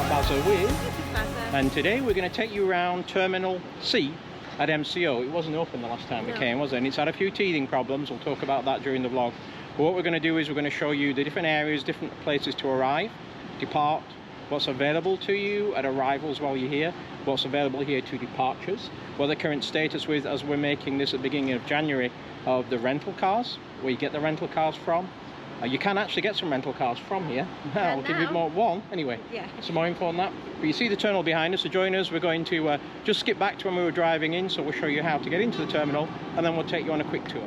Baza with, This is Baza. and today we're going to take you around Terminal C at MCO. It wasn't open the last time we came, was it? And it's had a few teething problems. We'll talk about that during the vlog. But what we're going to do is we're going to show you the different areas, different places to arrive, depart, what's available to you at arrivals while you're here, what's available here to departures, what the current status with, as we're making this at the beginning of January, of the rental cars, where you get the rental cars from. You can actually get some rental cars from here. I'll give you more one anyway. Yeah. Some more info on that. But you see the terminal behind us, so join us. We're going to just skip back to when we were driving in, so we'll show you how to get into the terminal, and then we'll take you on a quick tour.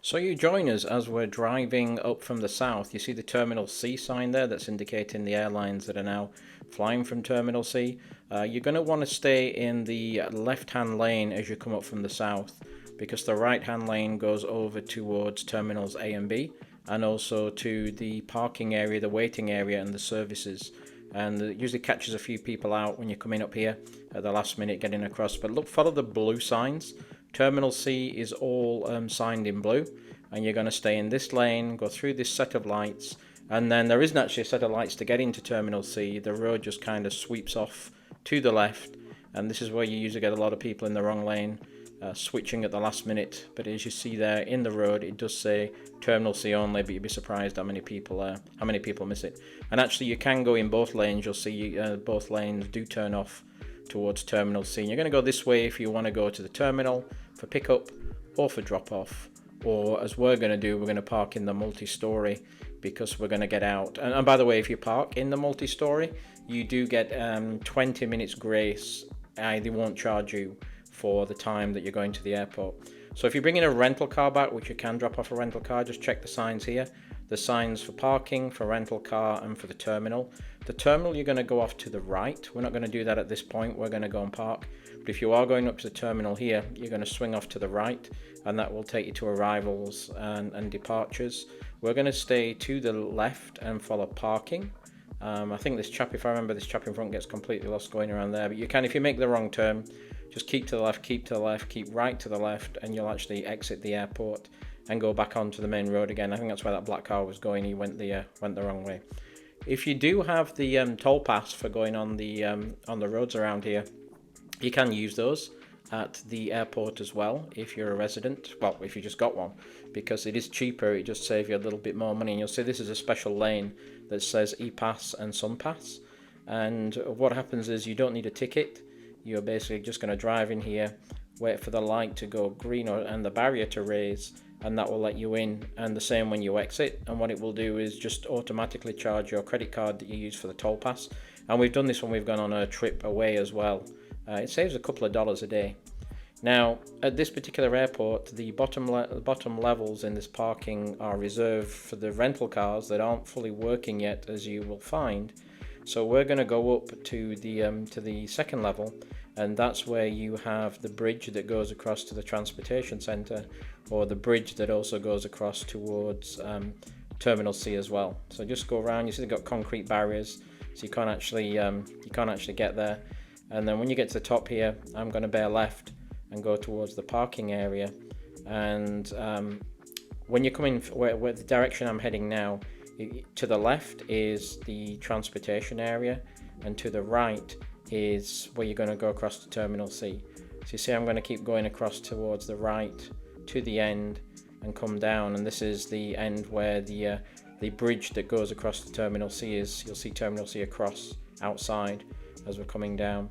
So you join us as we're driving up from the south. You see the Terminal C sign there that's indicating the airlines that are now flying from Terminal C. You're going to want to stay in the left-hand lane as you come up from the south, because the right-hand lane goes over towards Terminals A and B, and also to the parking area, the waiting area, and the services. And it usually catches a few people out when you're coming up here at the last minute getting across. But look, follow the blue signs. Terminal C is all signed in blue, and you're going to stay in this lane, go through this set of lights, and then there isn't actually a set of lights to get into Terminal C. The road just kind of sweeps off to the left, and this is where you usually get a lot of people in the wrong lane, switching at the last minute. But as you see there in the road, it does say Terminal C only, but you'd be surprised how many people miss it. And actually you can go in both lanes. You'll see both lanes do turn off towards Terminal C, and you're going to go this way if you want to go to the terminal for pickup or for drop off, or as we're going to do, we're going to park in the multi-story because we're going to get out. And by the way, if you park in the multi-story, you do get 20 minutes grace. They won't charge you for the time that you're going to the airport. So if you're bringing a rental car back, which you can drop off a rental car, just check the signs here. The signs for parking, for rental car, and for the terminal. The terminal, you're going to go off to the right. We're not going to do that at this point. We're going to go and park. But if you are going up to the terminal here, you're going to swing off to the right, and that will take you to arrivals and departures. We're going to stay to the left and follow parking. I think this chap, if I remember, this chap in front gets completely lost going around there. But you can, if you make the wrong turn, just keep to the left, keep to the left, keep right to the left, and you'll actually exit the airport and go back onto the main road again. I think that's where that black car was going. He went the wrong way. If you do have the toll pass for going on the roads around here, you can use those at the airport as well if you're a resident. Well, if you just got one, because it is cheaper. It just saves you a little bit more money. And you'll see this is a special lane that says e-pass and SunPass. And what happens is you don't need a ticket. You're basically just going to drive in here, wait for the light to go green and the barrier to raise, and that will let you in. And the same when you exit. And what it will do is just automatically charge your credit card that you use for the toll pass. And we've done this when we've gone on a trip away as well. It saves a couple of dollars a day. Now, at this particular airport, the bottom levels in this parking are reserved for the rental cars that aren't fully working yet, as you will find. So we're going to go up to the second level, and that's where you have the bridge that goes across to the transportation centre, or the bridge that also goes across towards Terminal C as well. So just go around. You see they've got concrete barriers, so you can't actually get there. And then when you get to the top here, I'm going to bear left and go towards the parking area. And when you're coming where the direction I'm heading now, to the left is the transportation area, and to the right is where you're going to go across to Terminal C. So you see I'm going to keep going across towards the right to the end and come down, and this is the end where the bridge that goes across to Terminal C is. You'll see Terminal C across outside as we're coming down.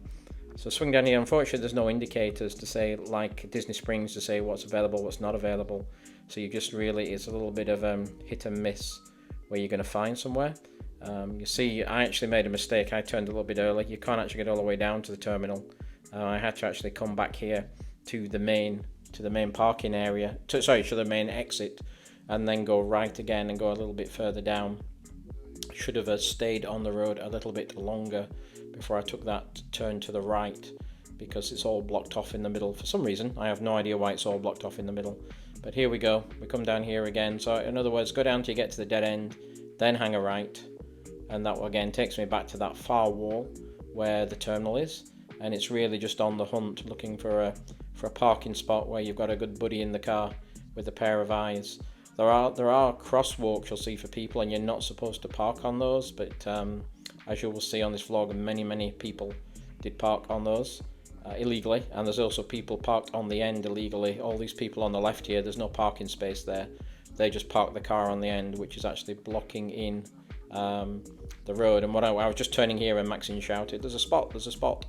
So swing down here. Unfortunately, there's no indicators to say, like Disney Springs, to say what's available, what's not available. So you just really, it's a little bit of hit and miss where you're going to find somewhere. You see, I actually made a mistake. I turned a little bit early. You can't actually get all the way down to the terminal. I had to actually come back here to the main parking area, to the main exit, and then go right again and go a little bit further down. Should have stayed on the road a little bit longer before I took that turn to the right, because it's all blocked off in the middle for some reason. I have no idea why it's all blocked off in the middle. But here we go. We come down here again. So in other words, go down till you get to the dead end, then hang a right, and that again takes me back to that far wall where the terminal is. And it's really just on the hunt, looking for a parking spot where you've got a good buddy in the car with a pair of eyes. There are crosswalks you'll see for people, and you're not supposed to park on those, but as you will see on this vlog, many people did park on those illegally, and there's also people parked on the end illegally. All these people on the left here, there's no parking space there. They just parked the car on the end, which is actually blocking in the road. And I was just turning here and Maxine shouted, there's a spot.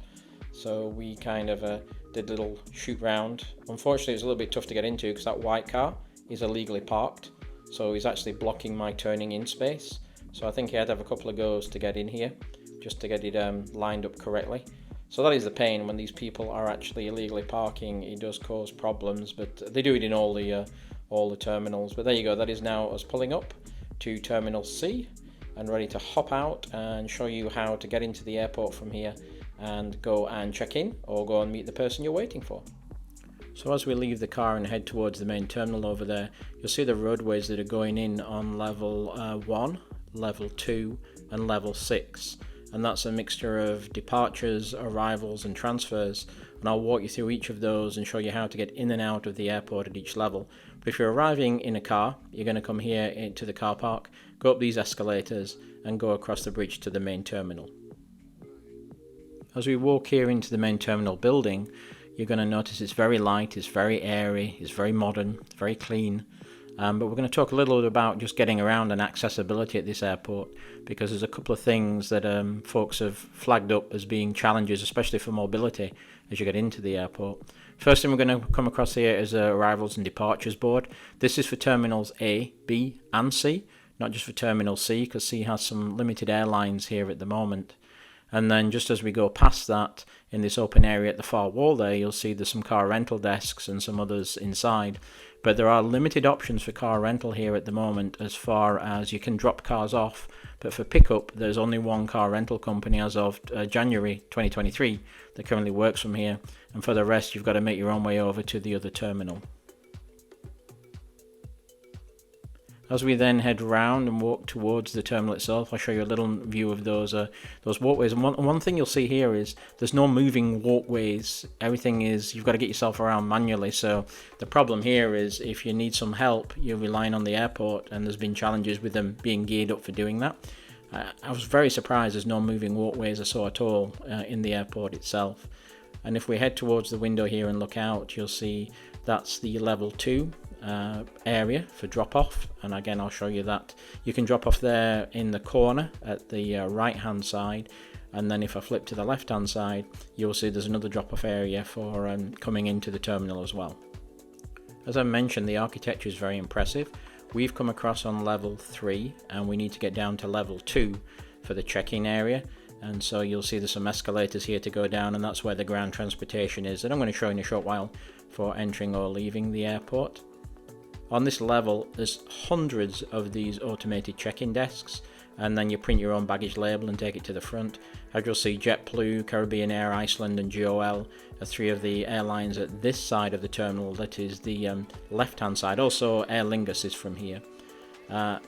So we kind of did a little shoot round. Unfortunately, it's a little bit tough to get into because that white car is illegally parked, so he's actually blocking my turning in space. So I think he had to have a couple of goes to get in here just to get it lined up correctly. So that is the pain when these people are actually illegally parking. It does cause problems, but they do it in all the terminals. But there you go, that is now us pulling up to Terminal C and ready to hop out and show you how to get into the airport from here and go and check in or go and meet the person you're waiting for. So as we leave the car and head towards the main terminal over there, you'll see the roadways that are going in on level 1, level 2 and level 6. And that's a mixture of departures, arrivals and transfers, and I'll walk you through each of those and show you how to get in and out of the airport at each level. But if you're arriving in a car, you're going to come here into the car park, go up these escalators and go across the bridge to the main terminal. As we walk here into the main terminal building, you're going to notice it's very light, it's very airy, it's very modern, it's very clean. But we're going to talk a little bit about just getting around and accessibility at this airport, because there's a couple of things that folks have flagged up as being challenges, especially for mobility as you get into the airport. First thing we're going to come across here is the arrivals and departures board. This is for terminals A, B and C, not just for terminal C, because C has some limited airlines here at the moment. And then just as we go past that, in this open area at the far wall there, you'll see there's some car rental desks and some others inside. But there are limited options for car rental here at the moment, as far as you can drop cars off. But for pickup, there's only one car rental company as of January 2023 that currently works from here. And for the rest, you've got to make your own way over to the other terminal. As we then head round and walk towards the terminal itself, I'll show you a little view of those walkways. And one thing you'll see here is there's no moving walkways. Everything is, you've got to get yourself around manually. So the problem here is if you need some help, you're relying on the airport, and there's been challenges with them being geared up for doing that. I was very surprised there's no moving walkways I saw at all in the airport itself. And if we head towards the window here and look out, you'll see that's the level 2 area for drop off, and again I'll show you that you can drop off there in the corner at the right hand side, and then if I flip to the left hand side, you'll see there's another drop off area for coming into the terminal as well. As I mentioned, the architecture is very impressive. We've come across on level 3 and we need to get down to level 2 for the check-in area, and so you'll see there's some escalators here to go down, and that's where the ground transportation is, and I'm going to show you in a short while for entering or leaving the airport. On this level, there's hundreds of these automated check-in desks, and then you print your own baggage label and take it to the front. As you'll see, JetBlue, Caribbean Air, Iceland and GOL are 3 of the airlines at this side of the terminal, that is the left-hand side. Also, Aer Lingus is from here.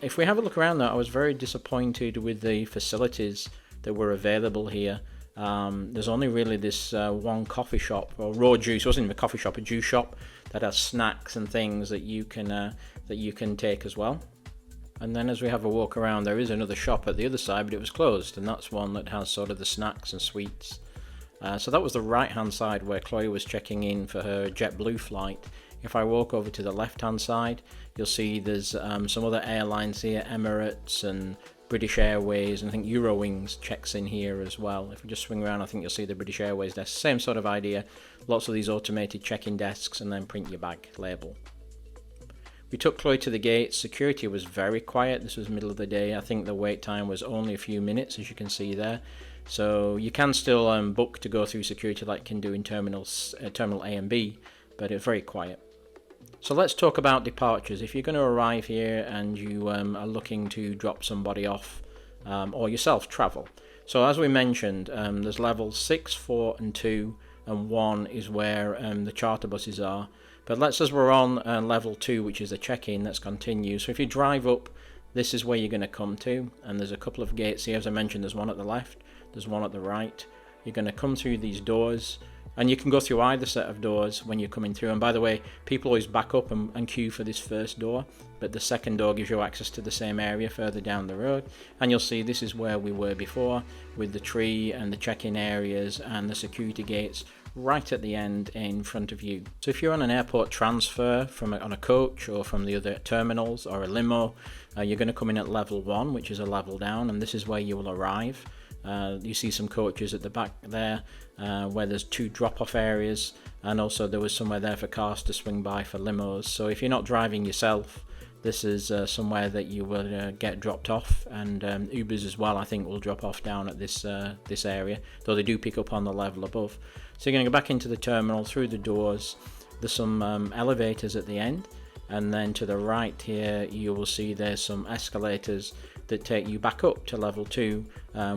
If we have a look around though, I was very disappointed with the facilities that were available here. There's only really this one coffee shop, or raw juice. It wasn't even a coffee shop, a juice shop that has snacks and things that you can take as well. And then as we have a walk around, there is another shop at the other side, but it was closed, and that's one that has sort of the snacks and sweets. So that was the right hand side where Chloe was checking in for her JetBlue flight. If I walk over to the left hand side, you'll see there's some other airlines here, Emirates and British Airways, and I think Eurowings checks in here as well. If we just swing around, I think you'll see the British Airways desk. Same sort of idea, lots of these automated check-in desks, and then print your bag label. We took Chloe to the gate. Security was very quiet. This was middle of the day. I think the wait time was only a few minutes, as you can see there. So you can still book to go through security like you can do in Terminal A and B, but it's very quiet. So let's talk about departures. If you're going to arrive here and you are looking to drop somebody off or yourself travel. So as we mentioned, there's levels 6, 4 and 2, and 1 is where the charter buses are. But let's, as we're on level 2, which is the check-in, let's continue. So if you drive up, this is where you're going to come to, and there's a couple of gates here. As I mentioned, there's one at the left, there's one at the right. You're going to come through these doors. And you can go through either set of doors when you're coming through. And by the way, people always back up and queue for this first door, but the second door gives you access to the same area further down the road. And you'll see this is where we were before, with the tree and the check-in areas and the security gates right at the end in front of you. So if you're on an airport transfer on a coach or from the other terminals or a limo, you're going to come in at level 1, which is a level down, and this is where you will arrive. You see some coaches at the back there where there's 2 drop-off areas, and also there was somewhere there for cars to swing by for limos. So if you're not driving yourself, this is somewhere that you will get dropped off, and Ubers as well I think will drop off down at this area, though they do pick up on the level above. So you're going to go back into the terminal through the doors. There's some elevators at the end, and then to the right here you will see there's some escalators that take you back up to level 2,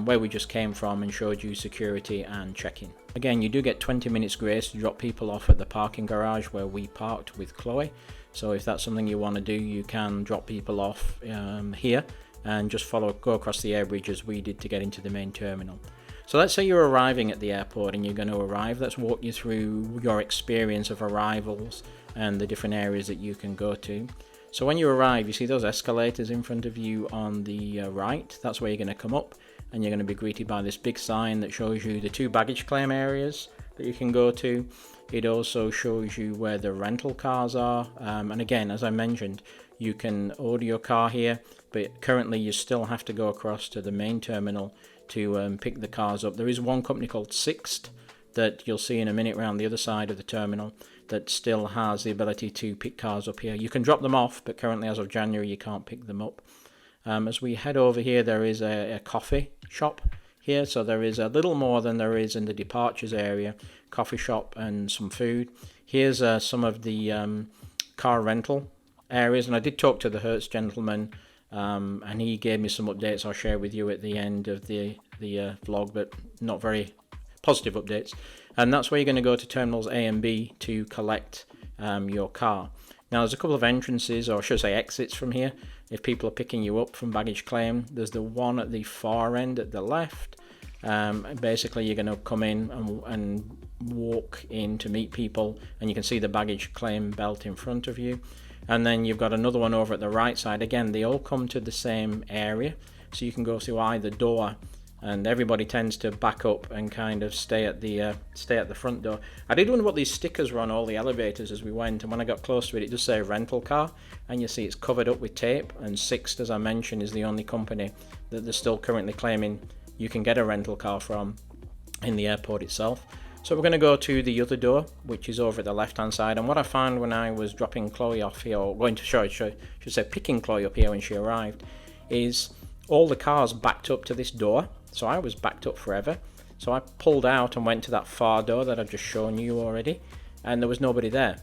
where we just came from and showed you security and check-in. Again, you do get 20 minutes grace to drop people off at the parking garage where we parked with Chloe. So if that's something you want to do, you can drop people off here and just go across the air bridge as we did to get into the main terminal. So let's say you're arriving at the airport and you're going to arrive. Let's walk you through your experience of arrivals and the different areas that you can go to. So when you arrive, you see those escalators in front of you on the right. That's where you're going to come up, and you're going to be greeted by this big sign that shows you the 2 baggage claim areas that you can go to. It also shows you where the rental cars are, and again, as I mentioned, you can order your car here, but currently you still have to go across to the main terminal to pick the cars up. There is one company called Sixt that you'll see in a minute around the other side of the terminal that still has the ability to pick cars up here. You can drop them off, but currently as of January you can't pick them up. As we head over here, there is a coffee shop here, so there is a little more than there is in the departures area. Coffee shop and some food. Here's some of the car rental areas, and I did talk to the Hertz gentleman, and he gave me some updates I'll share with you at the end of the vlog, but not very positive updates. And that's where you're going to go to terminals A and B to collect your car. Now there's a couple of entrances, or should I say exits, from here if people are picking you up from baggage claim. There's the one at the far end at the left. Basically you're going to come in and walk in to meet people, and you can see the baggage claim belt in front of you. And then you've got another one over at the right side. Again, they all come to the same area, so you can go through either door, and everybody tends to back up and kind of stay at the front door. I did wonder what these stickers were on all the elevators as we went, and when I got close to it, it does say rental car, and you see it's covered up with tape. And Sixt, as I mentioned, is the only company that they're still currently claiming you can get a rental car from in the airport itself. So we're going to go to the other door, which is over at the left hand side. And what I found when I was dropping Chloe off here, or going to picking Chloe up here when she arrived, is all the cars backed up to this door. So I was backed up forever. So I pulled out and went to that far door that I've just shown you already, and there was nobody there.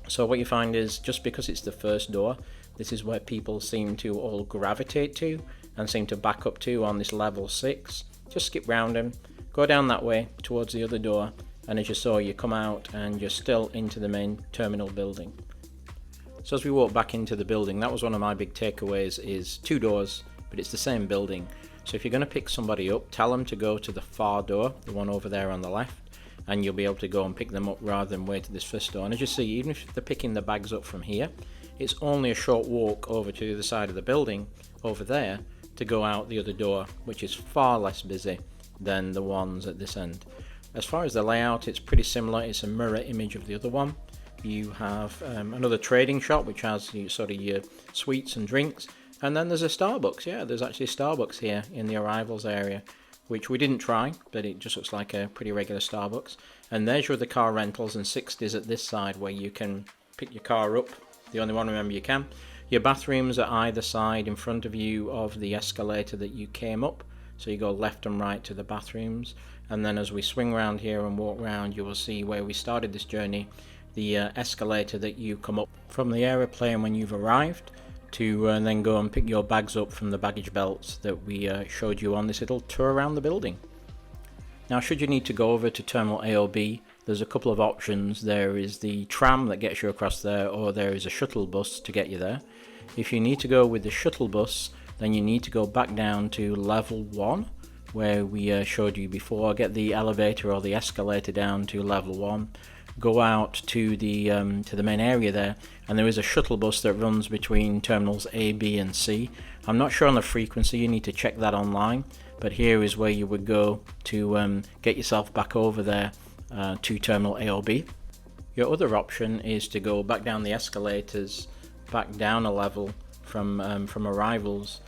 So what you find is, just because it's the first door, this is where people seem to all gravitate to and seem to back up to on this level 6. Just skip round them, go down that way towards the other door, and as you saw, you come out and you're still into the main terminal building. So as we walk back into the building, that was one of my big takeaways, is 2 doors, but it's the same building. So if you're going to pick somebody up, tell them to go to the far door, the one over there on the left, and you'll be able to go and pick them up rather than wait at this first door. And as you see, even if they're picking the bags up from here, it's only a short walk over to the other side of the building over there to go out the other door, which is far less busy than the ones at this end. As far as the layout, it's pretty similar. It's a mirror image of the other one. You have another trading shop which has sort of your sweets and drinks, and then there's a Starbucks. Yeah, there's actually a Starbucks here in the arrivals area, which we didn't try, but it just looks like a pretty regular Starbucks. And there's your other car rentals, and Sixt is at this side where you can pick your car up. The only one, remember, you can. Your bathrooms are either side in front of you of the escalator that you came up, so you go left and right to the bathrooms. And then as we swing around here and walk around, you will see where we started this journey, the escalator that you come up from the aeroplane when you've arrived, to then go and pick your bags up from the baggage belts that we showed you on this little tour around the building. Now, should you need to go over to Terminal A or B, there's a couple of options. There is the tram that gets you across there, or there is a shuttle bus to get you there. If you need to go with the shuttle bus, then you need to go back down to level 1, where we showed you before. Get the elevator or the escalator down to level 1, go out to the main area there, and there is a shuttle bus that runs between terminals A, B and C. I'm not sure on the frequency, you need to check that online, but here is where you would go to get yourself back over there to terminal A or B. Your other option is to go back down the escalators, back down a level from arrivals,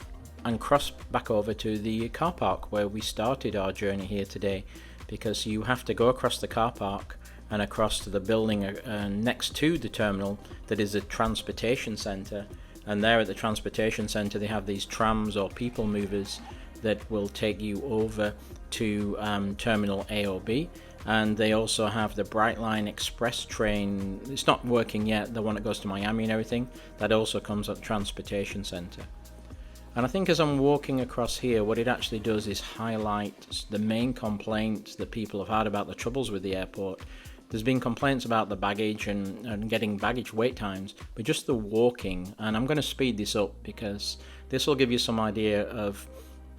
and cross back over to the car park where we started our journey here today, because you have to go across the car park and across to the building next to the terminal that is a transportation centre, and there at the transportation centre they have these trams or people movers that will take you over to terminal A or B. And they also have the Brightline Express train. It's not working yet, the one that goes to Miami and everything. That also comes at transportation centre. And I think as I'm walking across here, what it actually does is highlight the main complaints that people have had about the troubles with the airport. There's been complaints about the baggage and getting baggage wait times, but just the walking. And I'm going to speed this up because this will give you some idea of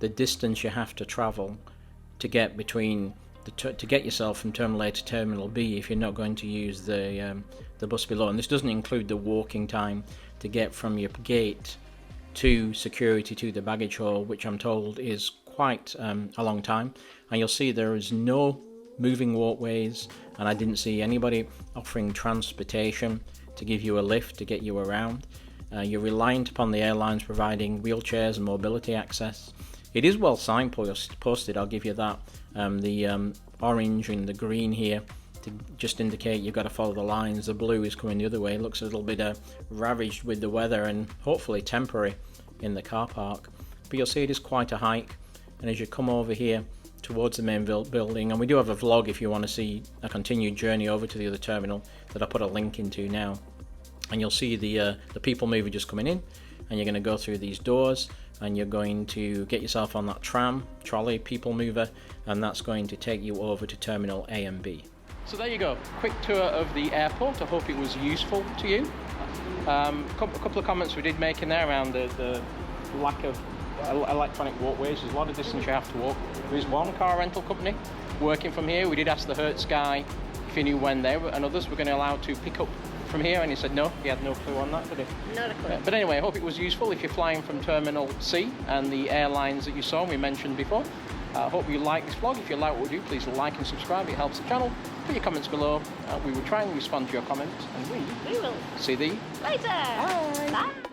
the distance you have to travel to get between to get yourself from terminal A to terminal B if you're not going to use the bus below. And this doesn't include the walking time to get from your gate to security to the baggage hall, which I'm told is quite a long time. And you'll see there is no moving walkways, and I didn't see anybody offering transportation to give you a lift to get you around. You're reliant upon the airlines providing wheelchairs and mobility access. It is well signposted, I'll give you that. The orange and the green here to just indicate you've got to follow the lines. The blue is coming the other way. It looks a little bit ravaged with the weather and hopefully temporary in the car park. But you'll see it is quite a hike. And as you come over here towards the main building, and we do have a vlog if you want to see a continued journey over to the other terminal that I put a link into now. And you'll see the people mover just coming in, and you're going to go through these doors, and you're going to get yourself on that tram, trolley, people mover, and that's going to take you over to terminal A and B. So there you go, quick tour of the airport. I hope it was useful to you. A couple of comments we did make in there around the lack of electronic walkways. There's a lot of distance you have to walk. There is one car rental company working from here. We did ask the Hertz guy if he knew when they were, and others were going to allow to pick up from here, and he said no, he had no clue on that, did he? Not a clue. But anyway, I hope it was useful if you're flying from Terminal C and the airlines that you saw and we mentioned before. I hope you like this vlog. If you like what we do, please like and subscribe. It helps the channel. Put your comments below. We will try and respond to your comments, and we will see thee later. Bye. Bye.